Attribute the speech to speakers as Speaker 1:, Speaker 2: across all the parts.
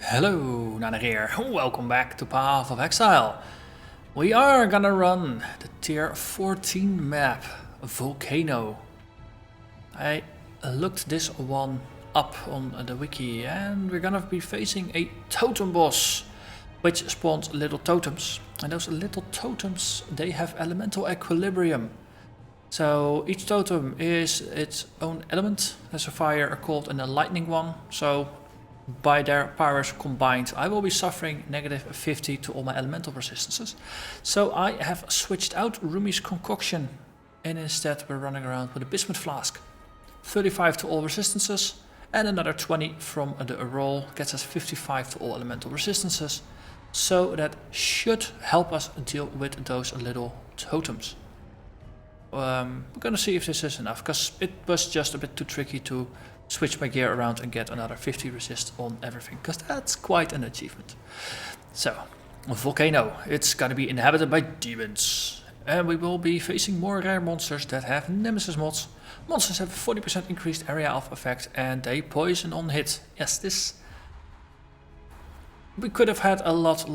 Speaker 1: Hello, Narnach here. Welcome back to Path of Exile. We are gonna run the tier 14 map, Volcano. I looked this one up on the wiki and we're gonna be facing a totem boss, which spawns little totems. And those little totems, they have elemental equilibrium. So each totem is its own element. There's a fire, a cold and a lightning one. So by their powers combined, I will be suffering negative 50 to all my elemental resistances. So I have switched out Rumi's concoction and instead we're running around with a bismuth flask. 35 to all resistances and another 20 from the roll gets us 55 to all elemental resistances. So that should help us deal with those little totems. We're gonna see if this is enough, because it was just a bit too tricky to switch my gear around and get another 50 resist on everything, because that's quite an achievement. So, Volcano, it's gonna be inhabited by demons. And we will be facing more rare monsters that have nemesis mods. Monsters have 40% increased area of effect and they poison on hit. Yes, this... we could have had a lot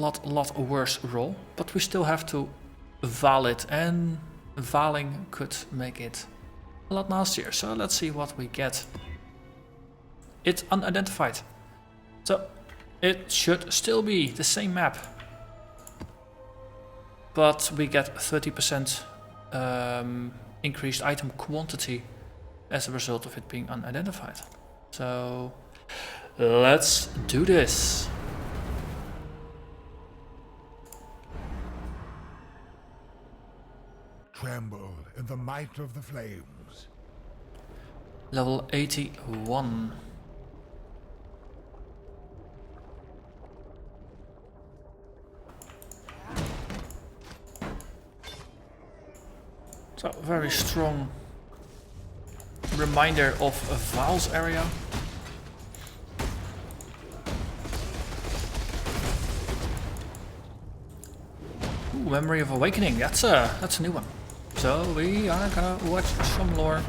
Speaker 1: worse roll, but we still have to val it, and valing could make it a lot nastier. So let's see what we get. It's unidentified, so it should still be the same map, but we get 30% increased item quantity as a result of it being unidentified. So let's do this.
Speaker 2: Tremble in the might of the flames.
Speaker 1: Level 81. So, very strong reminder of Val's area. Ooh, Memory of Awakening, that's a new one. So we are gonna watch some lore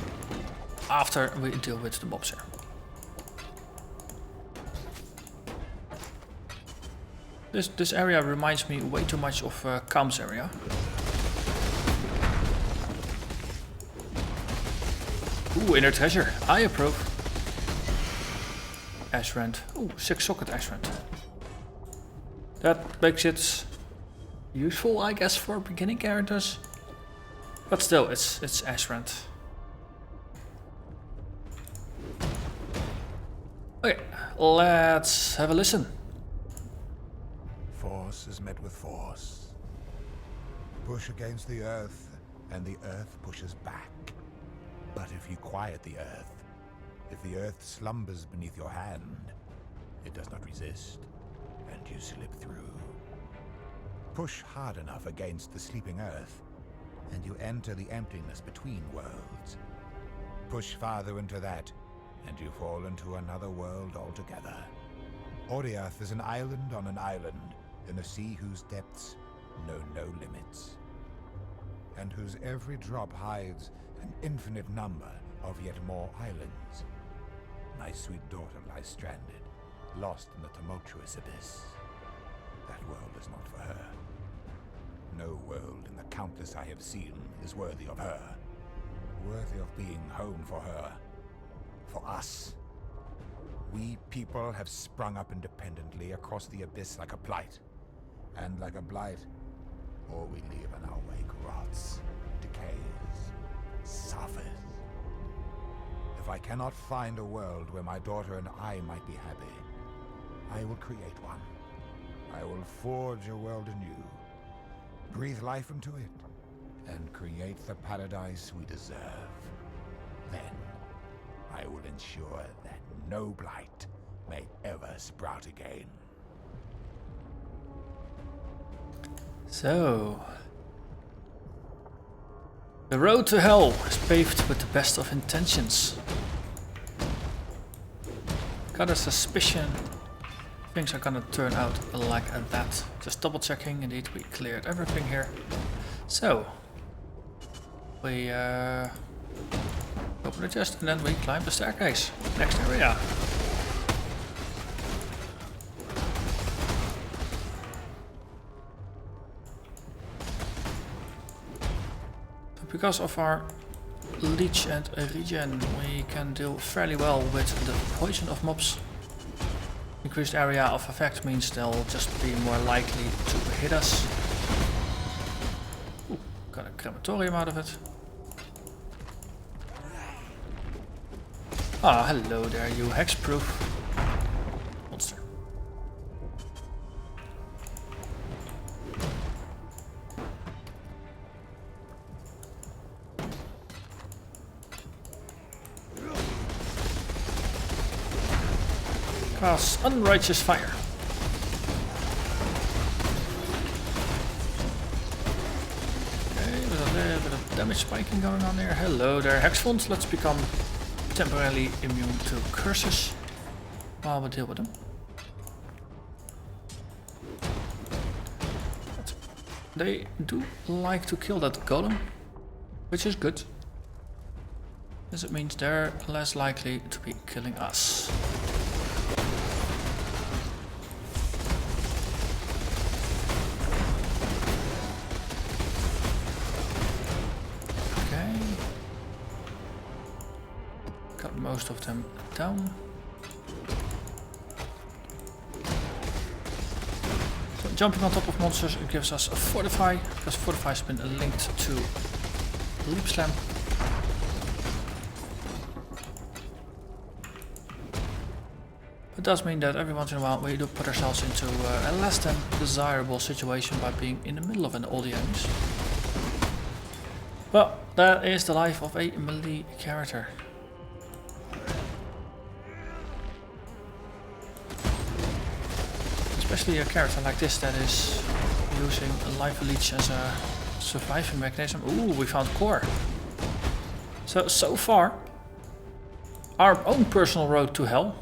Speaker 1: after we deal with the mobs here. This area reminds me way too much of Kam's area. Ooh, inner treasure. I approve. Ash rent. Ooh, 6 socket ash rent. That makes it useful, I guess, for beginning characters. But still, it's ash rent. Okay, let's have a listen.
Speaker 2: Force is met with force. Push against the earth, and the earth pushes back. But if you quiet the earth, if the earth slumbers beneath your hand, it does not resist, and you slip through. Push hard enough against the sleeping earth, and you enter the emptiness between worlds. Push farther into that, and you fall into another world altogether. Oriath is an island on an island, in a sea whose depths know no limits, and whose every drop hides an infinite number of yet more islands. My sweet daughter lies stranded, lost in the tumultuous abyss. That world is not for her. No world in the countless I have seen is worthy of her. Worthy of being home for her. For us. We people have sprung up independently across the abyss like a blight. And like a blight, all we leave in our wake rots, decays, suffers. If I cannot find a world where my daughter and I might be happy, I will create one. I will forge a world anew. Breathe life into it, and create the paradise we deserve. Then, I will ensure that no blight may ever sprout again.
Speaker 1: So, the road to hell is paved with the best of intentions. Got a suspicion things are gonna turn out like that. Just double checking, indeed we cleared everything here. So, we open the chest and then we climb the staircase. Next area. because of our Leech and Regen, we can deal fairly well with the poison of mobs. Increased area of effect means they'll just be more likely to hit us. Ooh, got a crematorium out of it. Ah, hello there, you hexproof monster. Cast Unrighteous Fire. Okay, with a little bit of damage spiking going on there. Hello there, Hexfond. Let's become temporarily immune to curses while we deal with them. But they do like to kill that golem, which is good, as it means they're less likely to be killing us. Most of them down. So jumping on top of monsters, it gives us a Fortify, because Fortify has been linked to Leap Slam. It does mean that every once in a while we do put ourselves into a less than desirable situation by being in the middle of all the enemies. Well, that is the life of a melee character. Especially a character like this that is using a Life Leech as a surviving mechanism. Ooh, we found core. So far, our own personal road to hell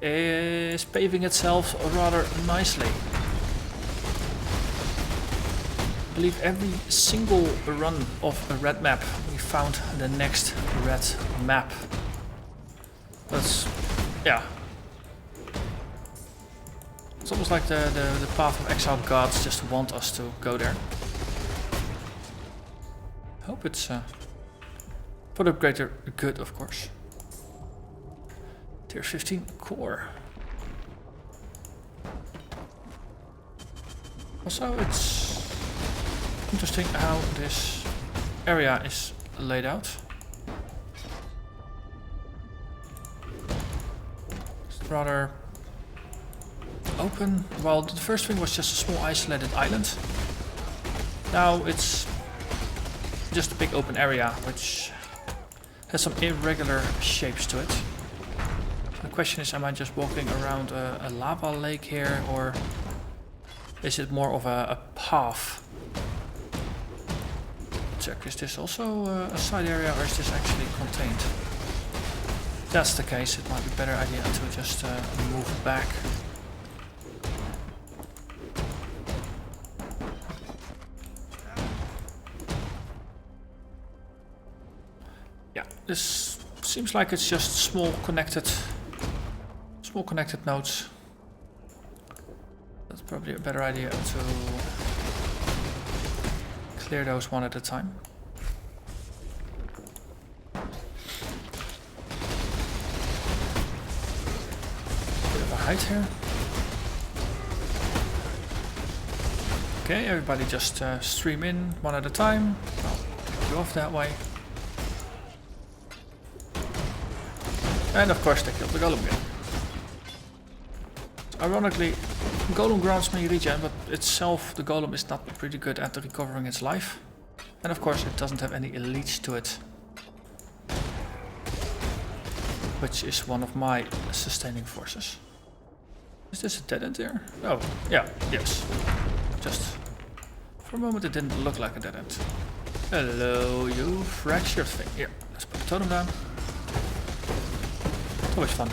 Speaker 1: is paving itself rather nicely. I believe every single run of a red map, we found the next red map. That's, yeah. It's almost like the Path of Exile gods just want us to go there. Hope it's for the greater good, of course. Tier 15 core. Also, it's interesting how this area is laid out. It's rather open. Well, the first thing was just a small isolated island. Now it's just a big open area which has some irregular shapes to it. The question is, am I just walking around a lava lake here, or is it more of a path? Check, is this also a side area, or is this actually contained? If that's the case, it might be a better idea to just move back. This seems like it's just small connected nodes. That's probably a better idea to clear those one at a time. Bit of a height here. Okay, everybody just stream in one at a time. I'll go off that way. And of course they killed the golem again. So ironically, golem grants me regen, but itself the golem is not pretty good at recovering its life. And of course it doesn't have any elites to it. Which is one of my sustaining forces. Is this a dead end here? Oh, yeah, yes. Just for a moment it didn't look like a dead end. Hello, you fractured thing. Here, let's put the totem down. Always fun.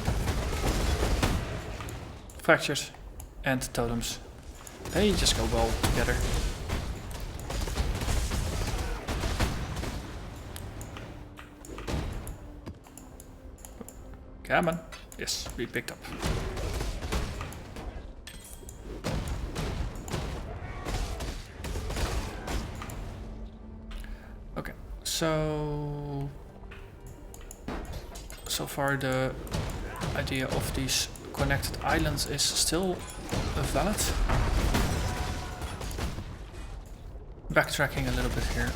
Speaker 1: Fractures and totems, they just go well together. Come on. Yes, we picked up. So far the idea of these connected islands is still valid. Backtracking a little bit here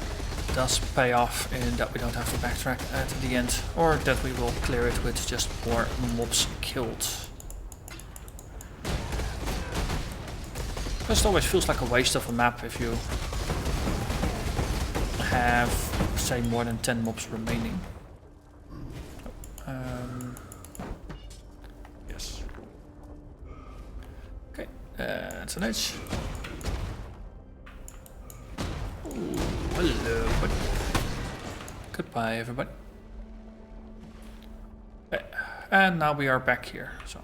Speaker 1: does pay off in that we don't have to backtrack at the end, or that we will clear it with just more mobs killed. Because it always feels like a waste of a map if you have, say, more than 10 mobs remaining. Yes. Okay, that's an edge. Ooh, hello, buddy. Goodbye, everybody. Okay. And now we are back here, so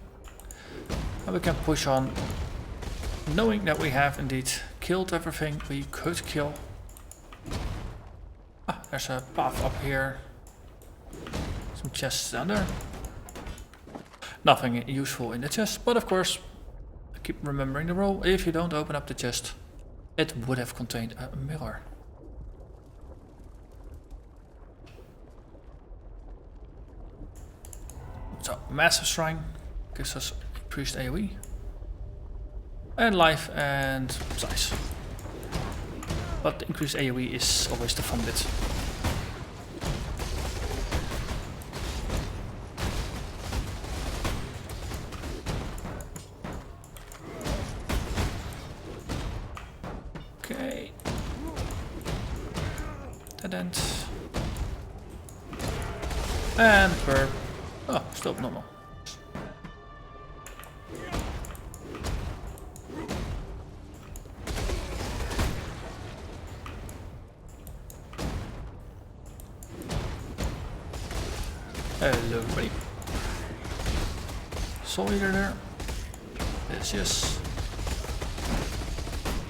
Speaker 1: now we can push on, knowing that we have indeed killed everything we could kill. Ah, there's a path up here. Some chests down there. Nothing useful in the chest, but of course, I keep remembering the rule. If you don't open up the chest, it would have contained a mirror. So, Massive Shrine gives us increased AoE. And life and size. But the increased AoE is always the fun bit. Okay. Dead end. And we're still normal. Hello, everybody. Soul Eater there. Yes.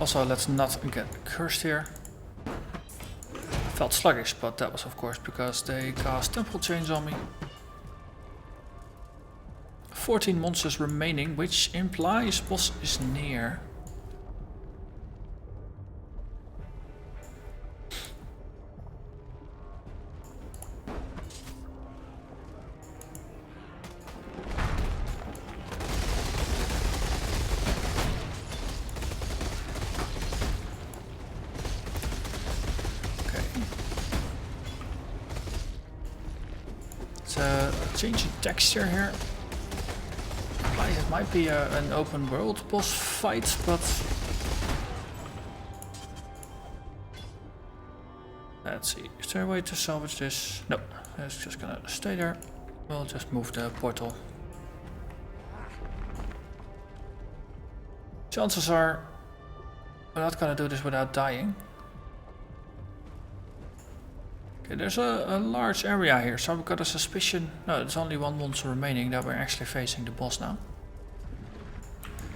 Speaker 1: Also, let's not get cursed here. Felt sluggish, but that was of course because they cast Temporal Change on me. 14 monsters remaining, which implies boss is near. Change the texture here. It might be an open world boss fight, but let's see. Is there a way to salvage this? No, it's just gonna stay there. We'll just move the portal. Chances are we're not gonna do this without dying. Okay, there's a large area here, so I've got a suspicion. No, there's only one monster remaining that we're actually facing the boss now.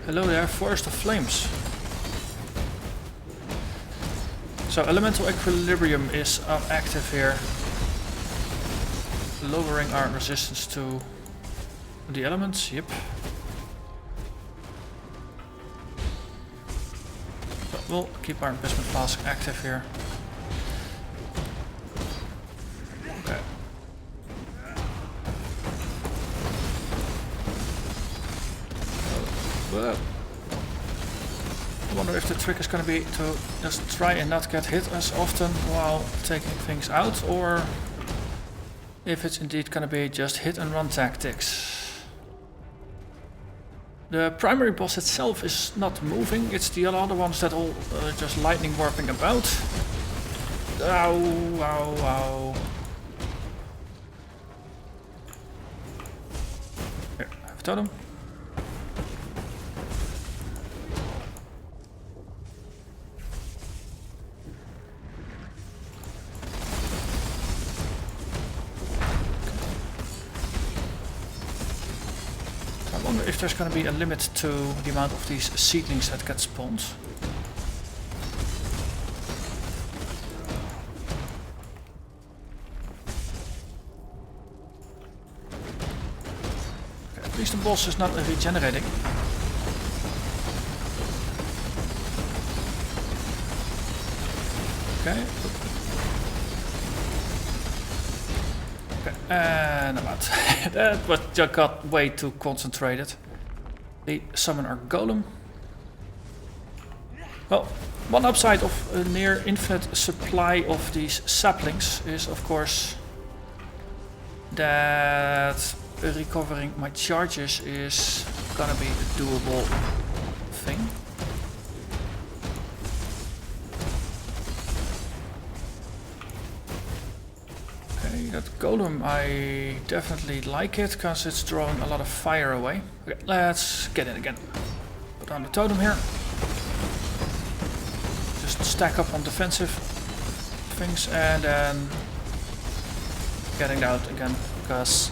Speaker 1: Hello there, Forest of Flames. So Elemental Equilibrium is active here, lowering our resistance to the elements. Yep. So we'll keep our Investment Flask active here. I wonder if the trick is going to be to just try and not get hit as often while taking things out, or if it's indeed going to be just hit and run tactics. The primary boss itself is not moving, it's the other ones that all just lightning warping about. Ow, ow, ow. Here, I have a totem. If there's going to be a limit to the amount of these seedlings that get spawned. Okay, at least the boss is not regenerating. Okay. Okay, and I'm out. That was just got way too concentrated. They summon our golem. Well, one upside of a near infinite supply of these saplings is, of course, that recovering my charges is gonna be a doable thing. Okay, that golem, I definitely like it because it's drawing a lot of fire away. Okay, let's get in again. Put on the totem here. Just stack up on defensive things and then getting out again, because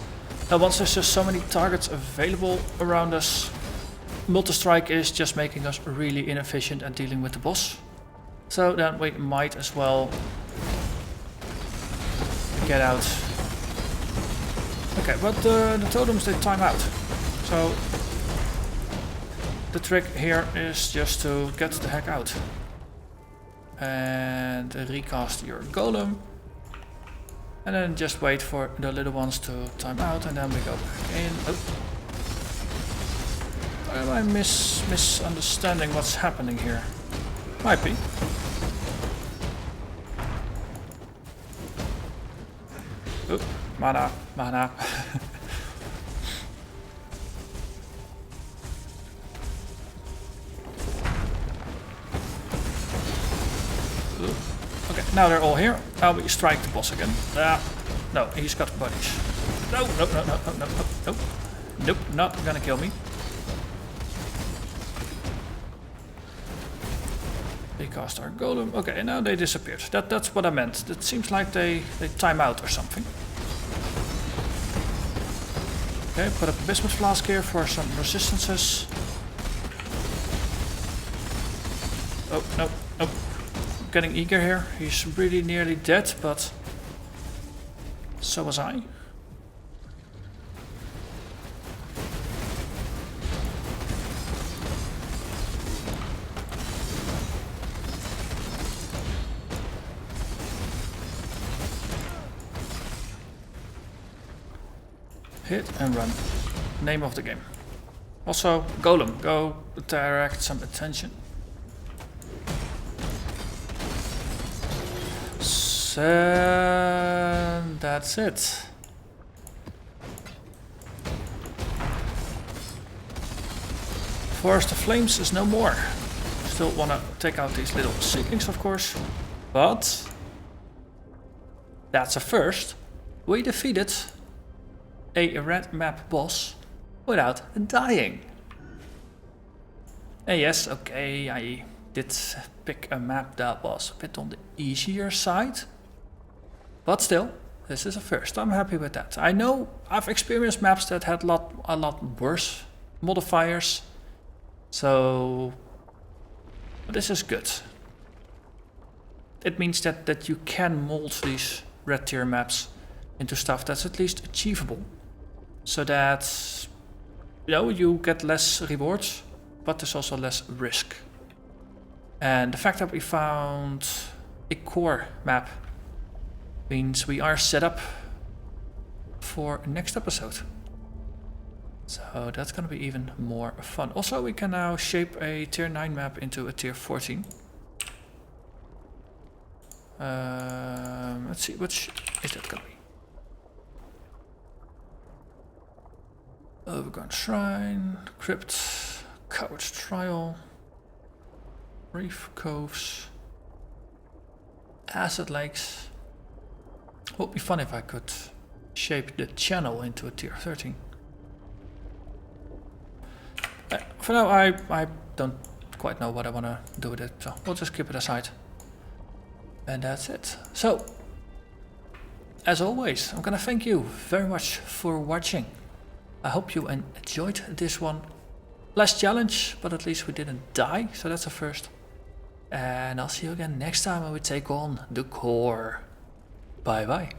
Speaker 1: once there's just so many targets available around us, multi-strike is just making us really inefficient at dealing with the boss. So then we might as well get out. Okay, but the totems, they time out. So the trick here is just to get the heck out. And recast your golem. And then just wait for the little ones to time out, and then we go back in. Oh. Am I misunderstanding what's happening here? Might be. Oh, mana, mana. Okay, now they're all here. Now we strike the boss again. No, he's got buddies. No, no, no, no, no, no, no, no. Nope, not gonna kill me. They cast our golem. Okay, now they disappeared. That's what I meant. It seems like they time out or something. Okay, put up a bismuth flask here for some resistances. Oh, no, no. Getting eager here. He's really nearly dead, but so was I. Hit and run. Name of the game. Also, golem, go direct some attention. And that's it. Forest of Flames is no more. Still want to take out these little seedlings, of course, but that's a first. We defeated a red map boss without dying. And yes, okay, I did pick a map that was a bit on the easier side. But still, this is a first. I'm happy with that. I know I've experienced maps that had a lot worse modifiers. So this is good. It means that you can mold these red tier maps into stuff that's at least achievable. So that you get less rewards, but there's also less risk. And the fact that we found a core map means we are set up for next episode. So that's gonna be even more fun. Also, we can now shape a tier 9 map into a tier 14. Let's see, which is that gonna be? Overgrown Shrine, Crypt, Coward's Trial, Reef Coves, Acid Lakes. Would be fun if I could shape the channel into a tier 13. For now, I don't quite know what I want to do with it, so we'll just keep it aside. And that's it. So, as always, I'm gonna thank you very much for watching. I hope you enjoyed this one. Last challenge, but at least we didn't die, so that's a first. And I'll see you again next time when we take on the core. Bye bye.